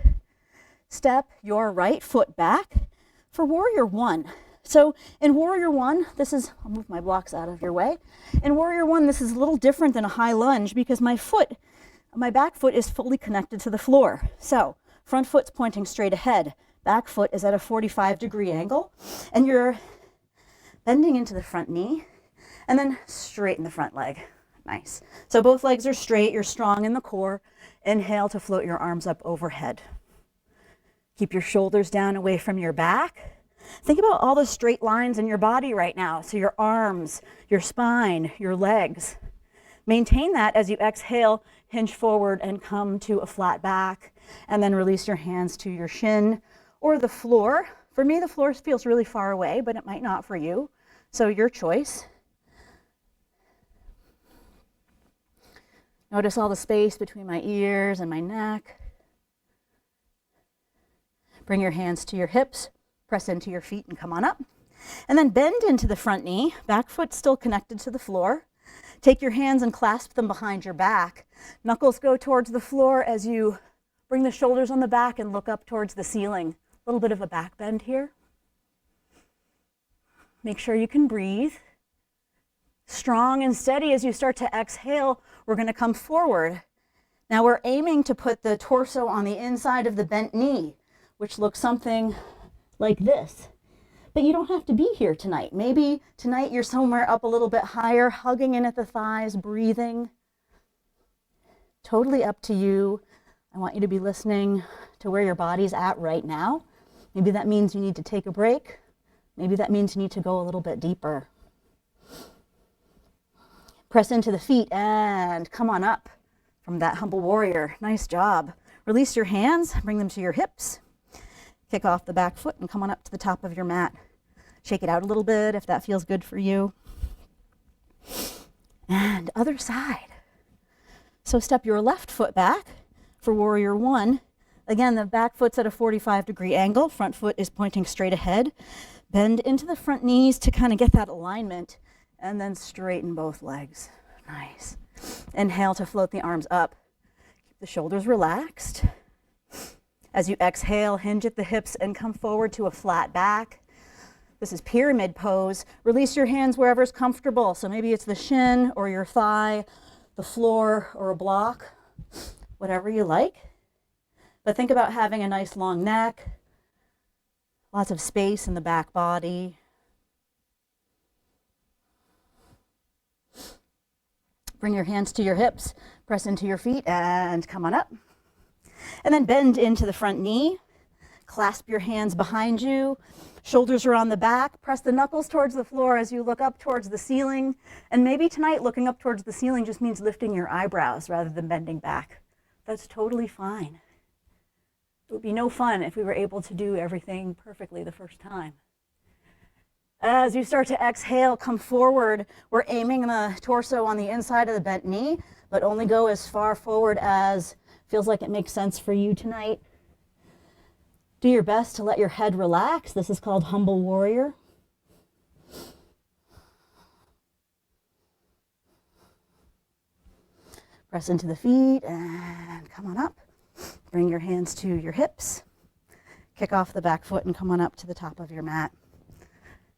S1: Step your right foot back for warrior one. So in warrior one, I'll move my blocks out of your way. In warrior one, this is a little different than a high lunge because my back foot is fully connected to the floor. So front foot's pointing straight ahead. Back foot is at a 45-degree angle. And you're bending into the front knee and then straighten the front leg. Nice. So both legs are straight. You're strong in the core. Inhale to float your arms up overhead. Keep your shoulders down away from your back. Think about all the straight lines in your body right now. So your arms, your spine, your legs. Maintain that as you exhale, hinge forward and come to a flat back, and then release your hands to your shin or the floor. For me, the floor feels really far away, but it might not for you. So your choice. Notice all the space between my ears and my neck. Bring your hands to your hips, press into your feet and come on up. And then bend into the front knee, back foot still connected to the floor. Take your hands and clasp them behind your back. Knuckles go towards the floor as you bring the shoulders on the back and look up towards the ceiling. A little bit of a back bend here. Make sure you can breathe. Strong and steady as you start to exhale, we're going to come forward. Now we're aiming to put the torso on the inside of the bent knee, which looks something like this. But you don't have to be here tonight. Maybe tonight you're somewhere up a little bit higher, hugging in at the thighs, breathing. Totally up to you. I want you to be listening to where your body's at right now. Maybe that means you need to take a break. Maybe that means you need to go a little bit deeper. Press into the feet and come on up from that humble warrior. Nice job. Release your hands, bring them to your hips. Kick off the back foot and come on up to the top of your mat. Shake it out a little bit if that feels good for you. And other side. So step your left foot back for warrior one. Again, the back foot's at a 45-degree angle. Front foot is pointing straight ahead. Bend into the front knees to kind of get that alignment. And then straighten both legs. Nice. Inhale to float the arms up. Keep the shoulders relaxed. As you exhale, hinge at the hips and come forward to a flat back. This is pyramid pose. Release your hands wherever's comfortable. So maybe it's the shin or your thigh, the floor or a block, whatever you like. But think about having a nice long neck, lots of space in the back body. Bring your hands to your hips, press into your feet and come on up. And then bend into the front knee. Clasp your hands behind you. Shoulders are on the back. Press the knuckles towards the floor as you look up towards the ceiling. And maybe tonight looking up towards the ceiling just means lifting your eyebrows rather than bending back. That's totally fine. It would be no fun if we were able to do everything perfectly the first time. As you start to exhale, come forward. We're aiming the torso on the inside of the bent knee, but only go as far forward as feels like it makes sense for you tonight. Do your best to let your head relax. This is called humble warrior. Press into the feet and come on up. Bring your hands to your hips. Kick off the back foot and come on up to the top of your mat.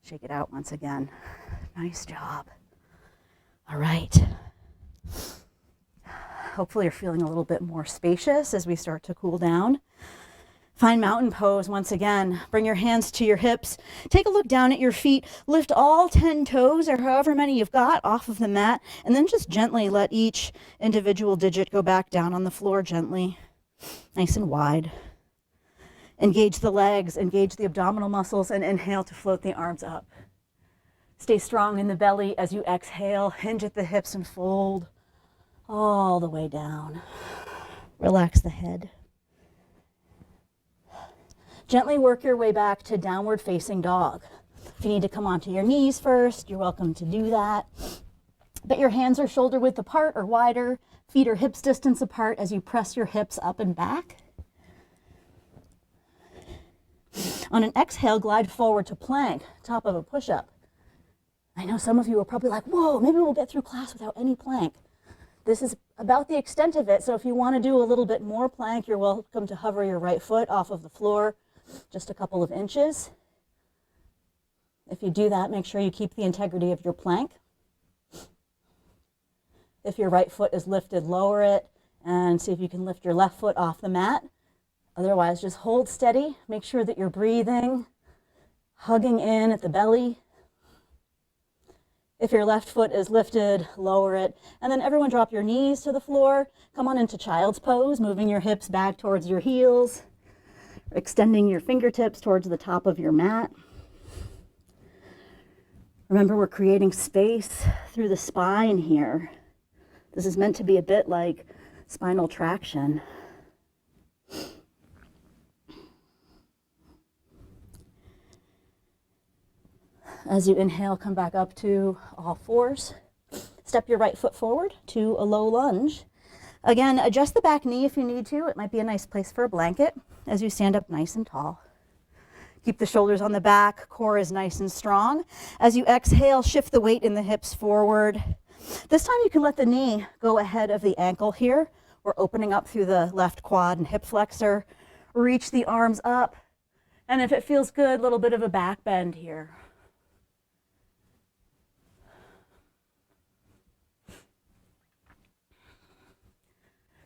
S1: Shake it out once again. Nice job. All right. Hopefully you're feeling a little bit more spacious as we start to cool down. Find mountain pose once again. Bring your hands to your hips. Take a look down at your feet. Lift all 10 toes or however many you've got off of the mat, and then just gently let each individual digit go back down on the floor gently, nice and wide. Engage the legs, engage the abdominal muscles, and inhale to float the arms up. Stay strong in the belly as you exhale. Hinge at the hips and fold all the way down. Relax the head. Gently work your way back to downward facing dog. you need to come onto your knees first, you're welcome to do that. But your hands are shoulder width apart or wider, feet are hips distance apart as you press your hips up and back. On an exhale, glide forward to plank, top of a push-up. I know some of you are probably like, whoa, maybe we'll get through class without any plank. This is about the extent of it, so if you want to do a little bit more plank, you're welcome to hover your right foot off of the floor just a couple of inches. If you do that, make sure you keep the integrity of your plank. If your right foot is lifted, lower it, and see if you can lift your left foot off the mat. Otherwise, just hold steady. Make sure that you're breathing, hugging in at the belly. If your left foot is lifted, lower it. And then everyone drop your knees to the floor. Come on into child's pose, moving your hips back towards your heels, extending your fingertips towards the top of your mat. Remember, we're creating space through the spine here. This is meant to be a bit like spinal traction. As you inhale, come back up to all fours. Step your right foot forward to a low lunge. Again, adjust the back knee if you need to. It might be a nice place for a blanket as you stand up nice and tall. Keep the shoulders on the back, core is nice and strong. As you exhale, shift the weight in the hips forward. This time you can let the knee go ahead of the ankle here. We're opening up through the left quad and hip flexor. Reach the arms up. And if it feels good, a little bit of a back bend here.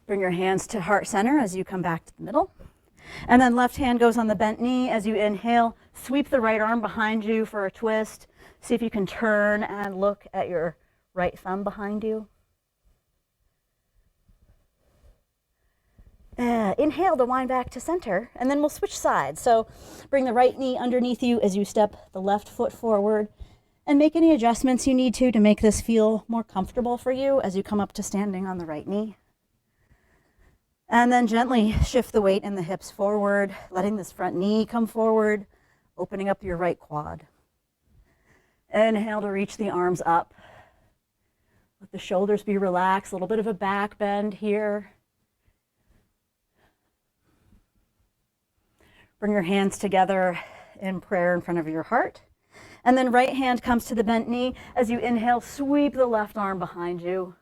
S1: Bring your hands to heart center as you come back to the middle. And then left hand goes on the bent knee. As you inhale, sweep the right arm behind you for a twist. See if you can turn and look at your right thumb behind you. Inhale to wind back to center, and then we'll switch sides. So bring the right knee underneath you as you step the left foot forward, and make any adjustments you need to make this feel more comfortable for you as you come up to standing on the right knee. And then gently shift the weight in the hips forward, letting this front knee come forward, opening up your right quad. Inhale to reach the arms up. Let the shoulders be relaxed, a little bit of a back bend here. Bring your hands together in prayer in front of your heart. And then right hand comes to the bent knee. As you inhale, sweep the left arm behind you.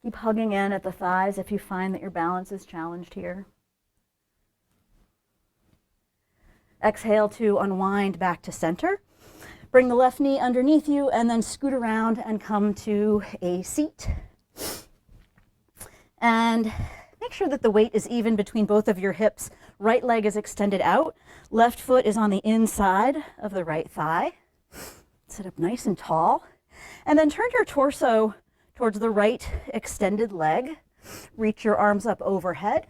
S1: Keep hugging in at the thighs if you find that your balance is challenged here. Exhale to unwind back to center. Bring the left knee underneath you and then scoot around and come to a seat. And make sure that the weight is even between both of your hips. Right leg is extended out. Left foot is on the inside of the right thigh. Sit up nice and tall. And then turn your torso towards the right extended leg. Reach your arms up overhead.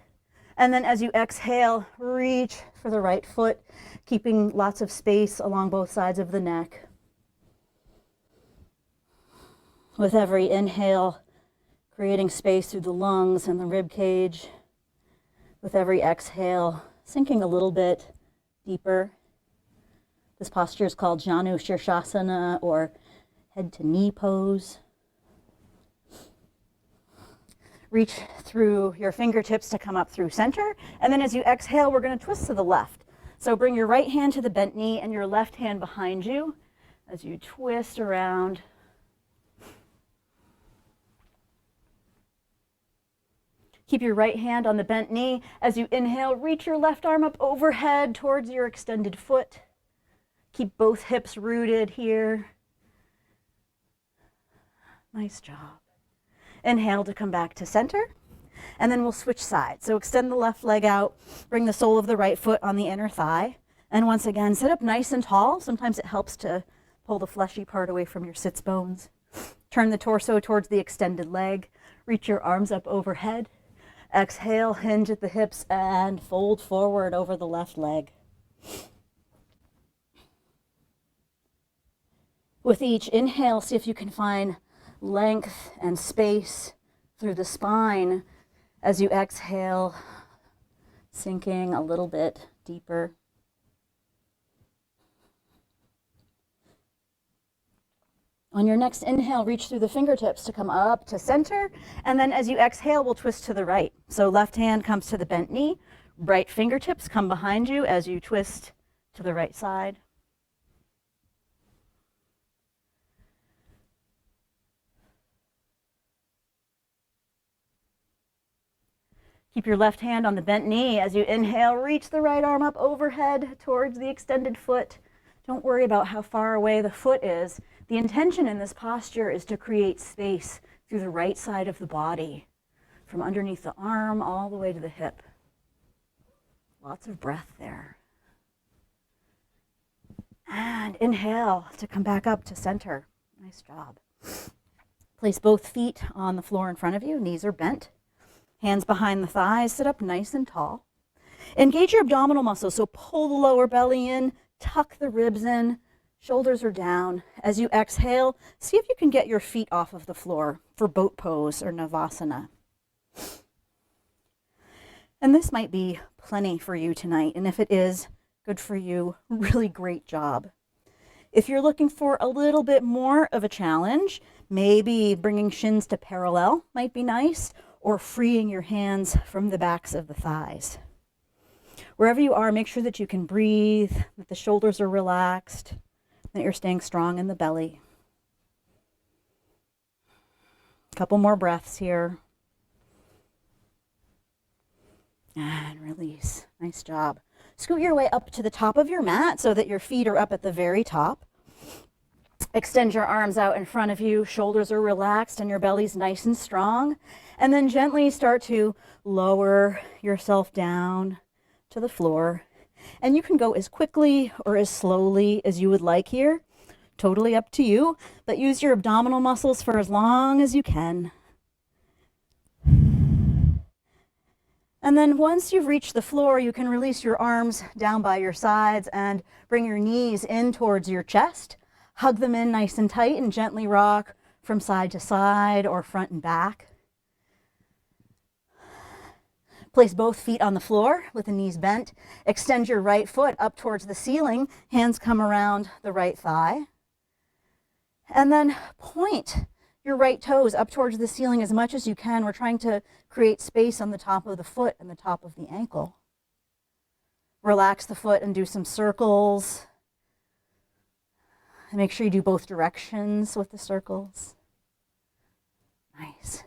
S1: And then as you exhale, reach for the right foot, keeping lots of space along both sides of the neck. With every inhale, creating space through the lungs and the rib cage. With every exhale, sinking a little bit deeper. This posture is called Janu Shirshasana, or head to knee pose. Reach through your fingertips to come up through center. And then as you exhale, we're going to twist to the left. So bring your right hand to the bent knee and your left hand behind you as you twist around. Keep your right hand on the bent knee. As you inhale, reach your left arm up overhead towards your extended foot. Keep both hips rooted here. Nice job. Inhale to come back to center, and then we'll switch sides. So extend the left leg out, bring the sole of the right foot on the inner thigh, and once again, sit up nice and tall. Sometimes it helps to pull the fleshy part away from your sits bones. Turn the torso towards the extended leg, reach your arms up overhead. Exhale, hinge at the hips, and fold forward over the left leg. With each inhale, see if you can find length and space through the spine as you exhale, sinking a little bit deeper. On your next inhale, reach through the fingertips to come up to center. And then as you exhale, we'll twist to the right. So left hand comes to the bent knee. Right fingertips come behind you as you twist to the right side. Keep your left hand on the bent knee. As you inhale, reach the right arm up overhead towards the extended foot. Don't worry about how far away the foot is. The intention in this posture is to create space through the right side of the body, from underneath the arm all the way to the hip. Lots of breath there. And inhale to come back up to center. Nice job. Place both feet on the floor in front of you. Knees are bent. Hands behind the thighs. Sit up nice and tall. Engage your abdominal muscles. So pull the lower belly in. Tuck the ribs in. Shoulders are down. As you exhale, see if you can get your feet off of the floor for boat pose or Savasana. And this might be plenty for you tonight. And if it is, good for you. Really great job. If you're looking for a little bit more of a challenge, maybe bringing shins to parallel might be nice, or freeing your hands from the backs of the thighs. Wherever you are, make sure that you can breathe, that the shoulders are relaxed, that you're staying strong in the belly. A couple more breaths here. And release. Nice job. Scoot your way up to the top of your mat so that your feet are up at the very top. Extend your arms out in front of you. Shoulders are relaxed and your belly's nice and strong. And then gently start to lower yourself down to the floor. And you can go as quickly or as slowly as you would like here. Totally up to you. But use your abdominal muscles for as long as you can. And then once you've reached the floor, you can release your arms down by your sides and bring your knees in towards your chest. Hug them in nice and tight and gently rock from side to side or front and back. Place both feet on the floor with the knees bent. Extend your right foot up towards the ceiling. Hands come around the right thigh. And then point your right toes up towards the ceiling as much as you can. We're trying to create space on the top of the foot and the top of the ankle. Relax the foot and do some circles. And make sure you do both directions with the circles. Nice.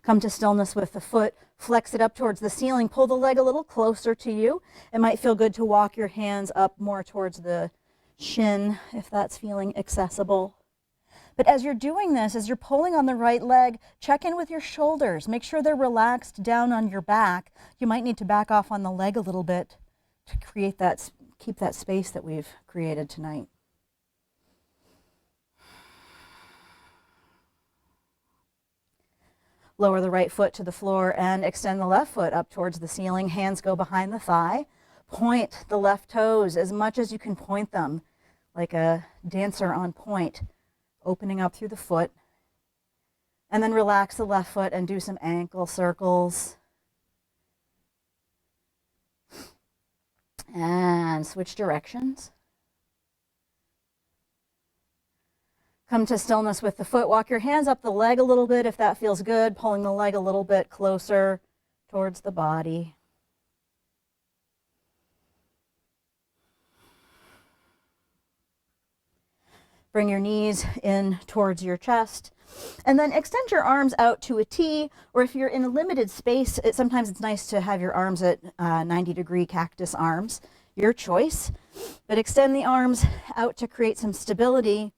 S1: Come to stillness with the foot. Flex it up towards the ceiling. Pull the leg a little closer to you. It might feel good to walk your hands up more towards the shin if that's feeling accessible. But as you're doing this, as you're pulling on the right leg, check in with your shoulders. Make sure they're relaxed down on your back. You might need to back off on the leg a little bit to create that, keep that space that we've created tonight. Lower the right foot to the floor and extend the left foot up towards the ceiling. Hands go behind the thigh. Point the left toes as much as you can point them, like a dancer on point, opening up through the foot. And then relax the left foot and do some ankle circles. And switch directions. Come to stillness with the foot. Walk your hands up the leg a little bit if that feels good, pulling the leg a little bit closer towards the body. Bring your knees in towards your chest. And then extend your arms out to a T, or if you're in a limited space, sometimes it's nice to have your arms at 90-degree cactus arms. Your choice. But extend the arms out to create some stability.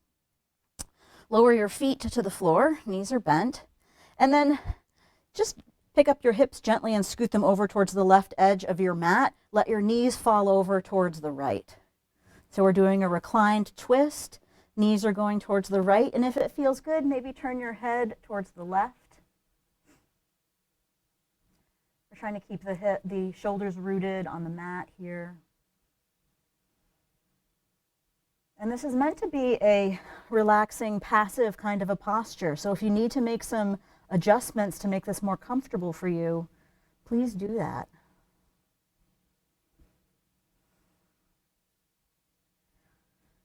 S1: Lower your feet to the floor, knees are bent, and then just pick up your hips gently and scoot them over towards the left edge of your mat. Let your knees fall over towards the right. So we're doing a reclined twist. Knees are going towards the right, and if it feels good, maybe turn your head towards the left. We're trying to keep the shoulders rooted on the mat here. And this is meant to be a relaxing, passive kind of a posture. So if you need to make some adjustments to make this more comfortable for you, please do that.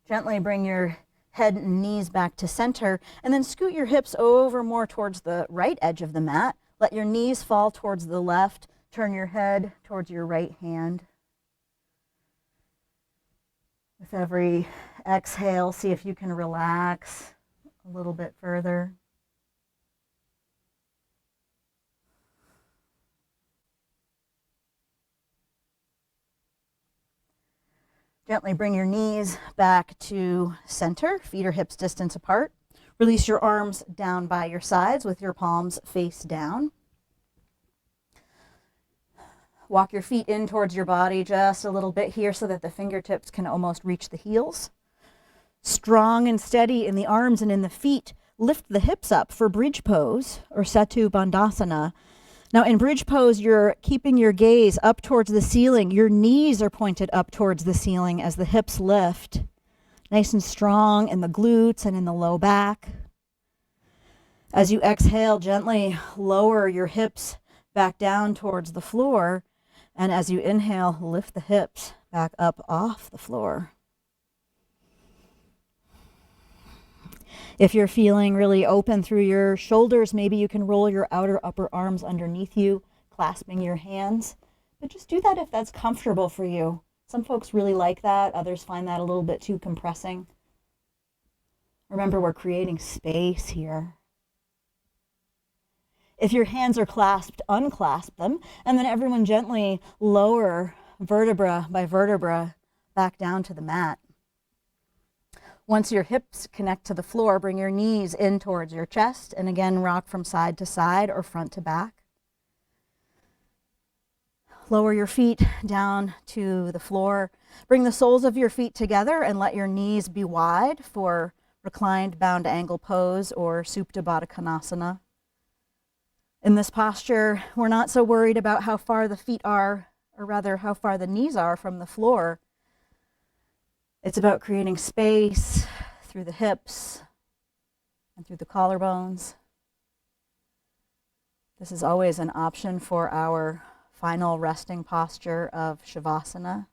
S1: Gently bring your head and knees back to center, and then scoot your hips over more towards the right edge of the mat. Let your knees fall towards the left. Turn your head towards your right hand. With every exhale, see if you can relax a little bit further. Gently bring your knees back to center, feet or hips distance apart. Release your arms down by your sides with your palms face down. Walk your feet in towards your body just a little bit here so that the fingertips can almost reach the heels. Strong and steady in the arms and in the feet. Lift the hips up for bridge pose or Setu Bandhasana. Now in bridge pose, you're keeping your gaze up towards the ceiling. Your knees are pointed up towards the ceiling as the hips lift. Nice and strong in the glutes and in the low back. As you exhale, gently lower your hips back down towards the floor. And as you inhale, lift the hips back up off the floor. If you're feeling really open through your shoulders, maybe you can roll your outer upper arms underneath you, clasping your hands. But just do that if that's comfortable for you. Some folks really like that. Others find that a little bit too compressing. Remember, we're creating space here. If your hands are clasped, unclasp them, and then everyone gently lower vertebra by vertebra back down to the mat. Once your hips connect to the floor, bring your knees in towards your chest, and again, rock from side to side or front to back. Lower your feet down to the floor. Bring the soles of your feet together and let your knees be wide for reclined bound angle pose or Supta Baddha Konasana. In this posture, we're not so worried about how far the feet are, or rather how far the knees are from the floor. It's about creating space through the hips and through the collarbones. This is always an option for our final resting posture of Savasana.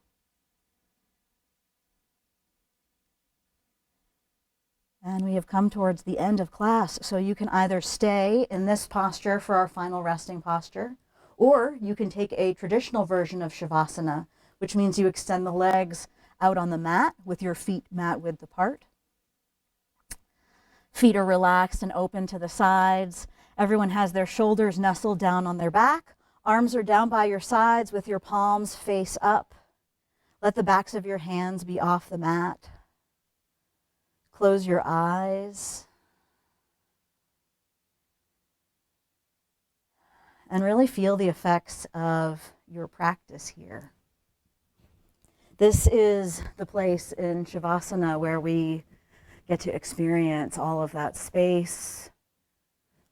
S1: And we have come towards the end of class, so you can either stay in this posture for our final resting posture, or you can take a traditional version of Savasana, which means you extend the legs out on the mat with your feet mat width apart. Feet are relaxed and open to the sides. Everyone has their shoulders nestled down on their back. Arms are down by your sides with your palms face up. Let the backs of your hands be off the mat. Close your eyes. And really feel the effects of your practice here. This is the place in Savasana where we get to experience all of that space,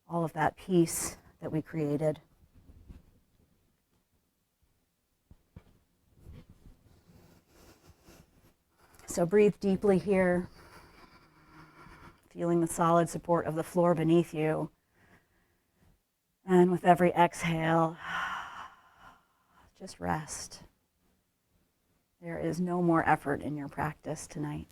S1: all of that peace that we created. So breathe deeply here, feeling the solid support of the floor beneath you. And with every exhale, just rest. There is no more effort in your practice tonight.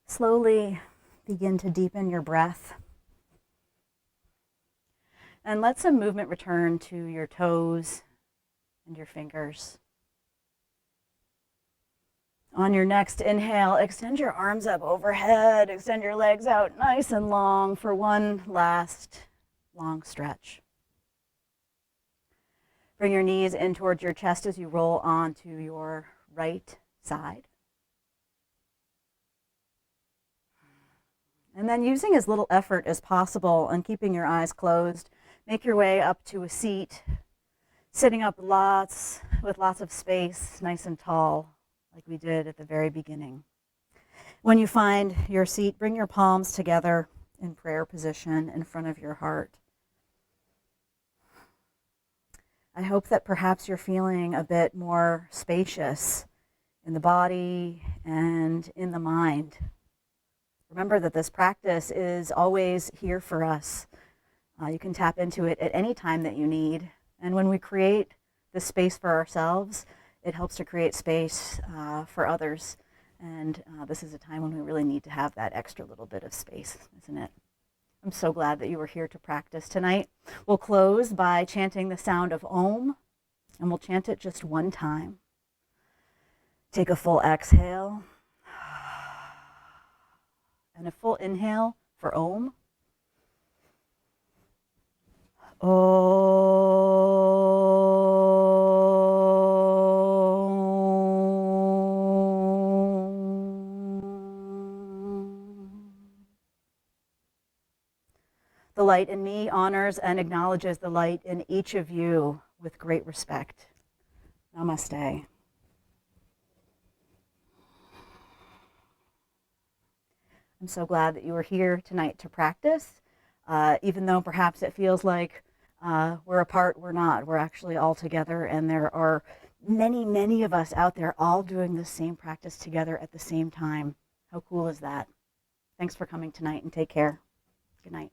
S1: Slowly begin to deepen your breath. And let some movement return to your toes and your fingers. On your next inhale, extend your arms up overhead, extend your legs out nice and long for one last long stretch. Bring your knees in towards your chest as you roll onto your right side. And then, using as little effort as possible and keeping your eyes closed, make your way up to a seat, sitting up with lots of space, nice and tall, like we did at the very beginning. When you find your seat, bring your palms together in prayer position in front of your heart. I hope that perhaps you're feeling a bit more spacious in the body and in the mind. Remember that this practice is always here for us. You can tap into it at any time that you need. And when we create this space for ourselves, it helps to create space for others. And this is a time when we really need to have that extra little bit of space, isn't it? I'm so glad that you were here to practice tonight. We'll close by chanting the sound of Om, and we'll chant it just one time. Take a full exhale and a full inhale for Om. The light in me honors and acknowledges the light in each of you with great respect. Namaste. I'm so glad that you were here tonight to practice. Even though perhaps it feels like we're apart, we're not. We're actually all together, and there are many, many of us out there all doing the same practice together at the same time. How cool is that? Thanks for coming tonight, and take care. Good night.